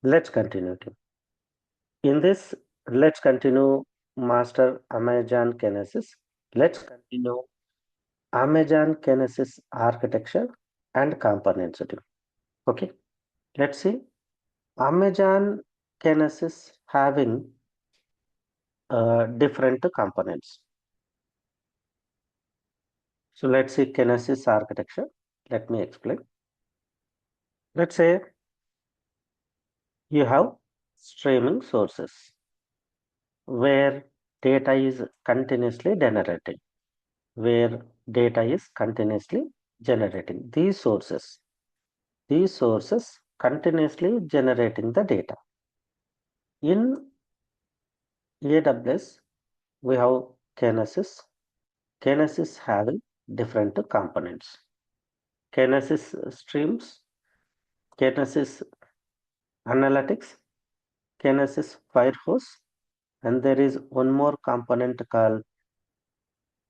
Let's continue. In this, let's continue master Amazon Kinesis. Let's continue Amazon Kinesis architecture and components. Okay, let's see. Amazon Kinesis having different components. So let's see Kinesis architecture. Let me explain. Let's say you have streaming sources where data is continuously generating, where data is continuously generating. These sources continuously generating the data. In AWS, we have Kinesis. Kinesis having different components. Kinesis streams, Kinesis analytics, Kinesis firehose, and there is one more component called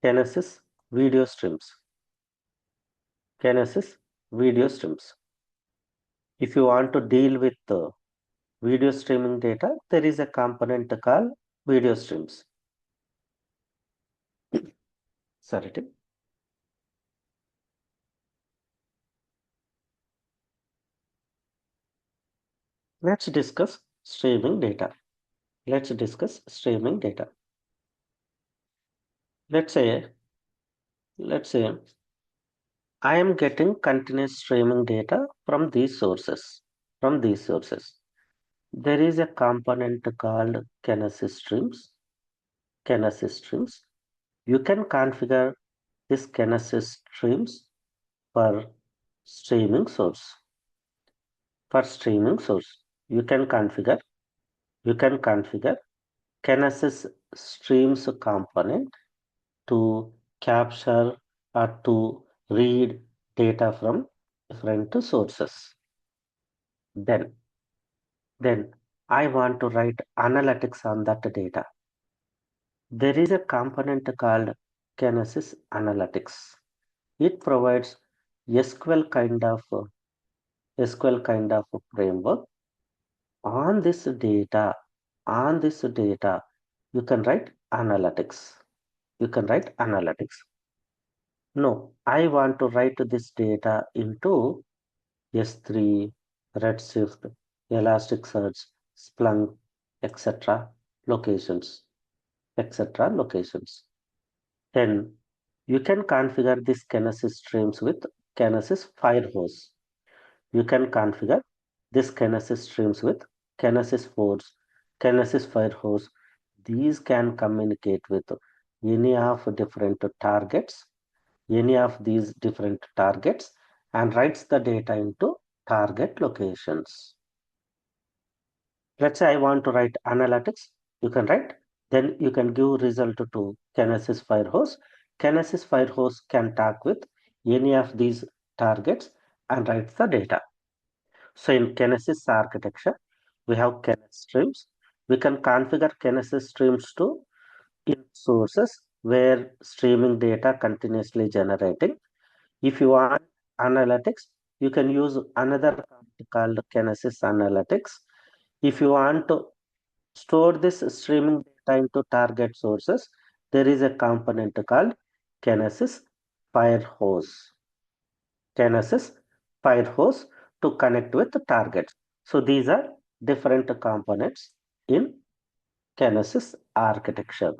Kinesis video streams. Kinesis video streams. If you want to deal with the video streaming data, there is a component called video streams. Sorry, Tim. Let's discuss streaming data. Let's discuss streaming data. Let's say I am getting continuous streaming data from these sources. There is a component called Kinesis streams. Kinesis streams. You can configure this Kinesis streams for streaming source. For streaming source, you can configure Kinesis streams component to capture or to read data from different sources. Then I want to write analytics on that data. There is a component called Kinesis Analytics. It provides SQL kind of framework. On this data, you can write analytics. No, I want to write this data into S3, Redshift, Elasticsearch, Splunk, etc. locations. Then you can configure this Kinesis streams with Kinesis Firehose. You can configure this Kinesis streams with Kinesis Force, Kinesis Firehose. These can communicate with any of these different targets and writes the data into target locations. Let's say I want to write analytics. You can write. Then you can give result to Kinesis Firehose. Kinesis Firehose can talk with any of these targets and writes the data. So in Kinesis architecture, we have Kinesis streams. We can configure Kinesis streams to in sources where streaming data continuously generating. If you want analytics, you can use another called Kinesis Analytics. If you want to store this streaming data into target sources, there is a component called Kinesis Firehose. Kinesis Firehose to connect with the targets. So these are different components in Kinesis architecture.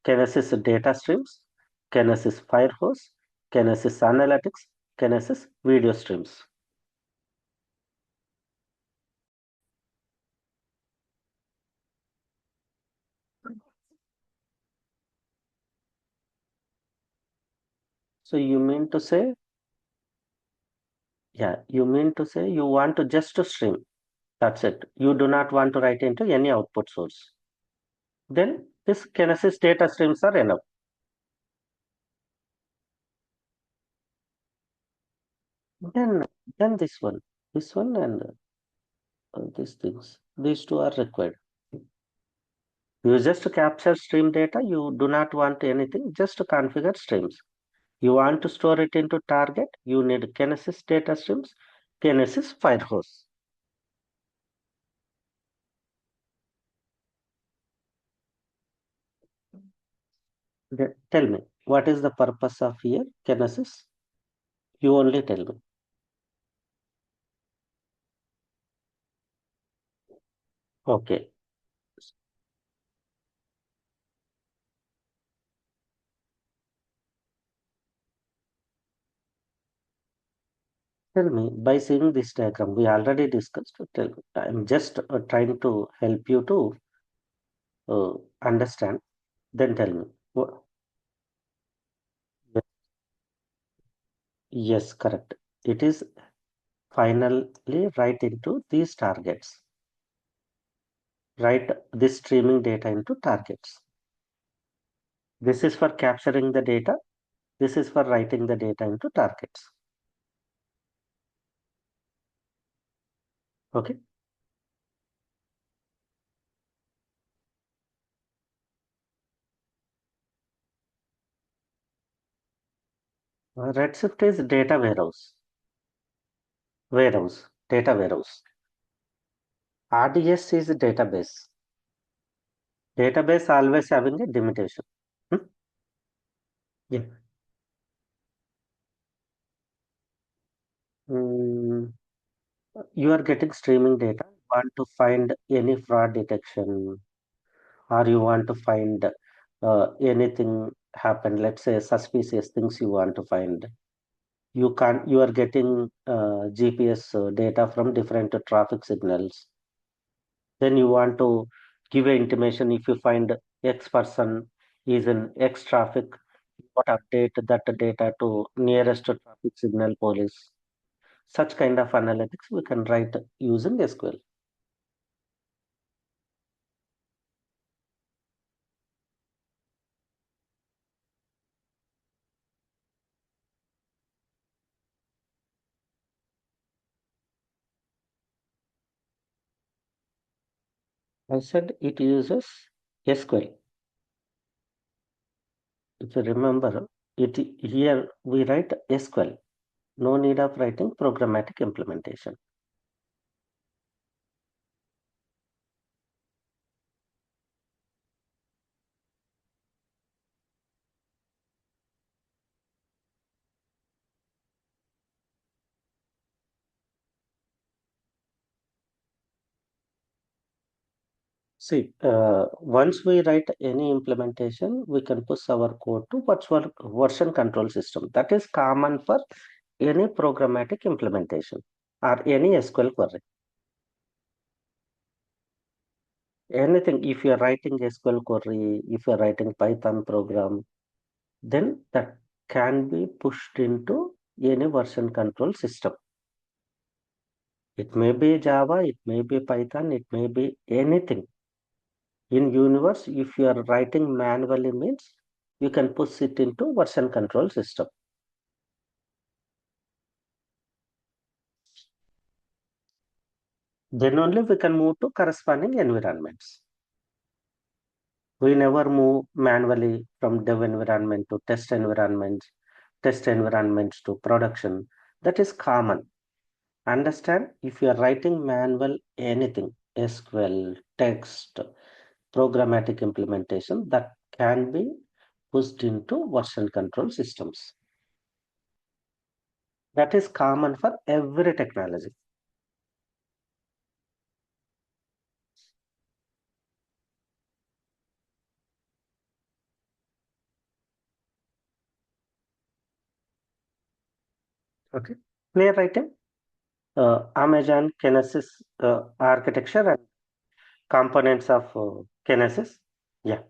Kinesis data streams, Kinesis Firehose, Kinesis Analytics, Kinesis video streams. So you mean to say, you want to just to stream. That's it. You do not want to write into any output source. Then this Kinesis data streams are enough. Then this one and these two are required. You just capture stream data. You do not want anything. Just to configure streams. You want to store it into target. You need Kinesis data streams, Kinesis Firehose. Tell me, what is the purpose of here, Kinesis? You only tell me. Okay. Tell me, by seeing this diagram, we already discussed. Tell me, I'm just trying to help you to understand. Then tell me. Yes, correct. It is finally right into these targets. Write this streaming data into targets. This is for capturing the data. This is for writing the data into targets. Okay. Redshift is data warehouse. Data warehouse. RDS is database. Database always having a limitation. Hmm? Yeah. Mm, you are getting streaming data. Want to find any fraud detection, or you want to find anything happen. Let's say suspicious things you want to find. You are getting GPS data from different traffic signals. Then you want to give a intimation if you find X person is in X traffic, what update that data to nearest traffic signal police. Such kind of analytics we can write using SQL. I said it uses SQL. If you remember, it here we write SQL. No need of writing programmatic implementation. See, once we write any implementation, we can push our code to what's our version control system. That is common for any programmatic implementation or any SQL query. Anything, if you are writing SQL query, if you are writing Python program, then that can be pushed into any version control system. It may be Java, it may be Python, it may be anything. In universe, if you are writing manually means you can push it into version control system. Then only we can move to corresponding environments. We never move manually from dev environment to test environments to production. That is common. Understand, if you are writing manual anything, SQL, text, programmatic implementation, that can be pushed into version control systems. That is common for every technology. Okay. Clear item? Amazon Kinesis architecture and components of Kinesis. Yeah.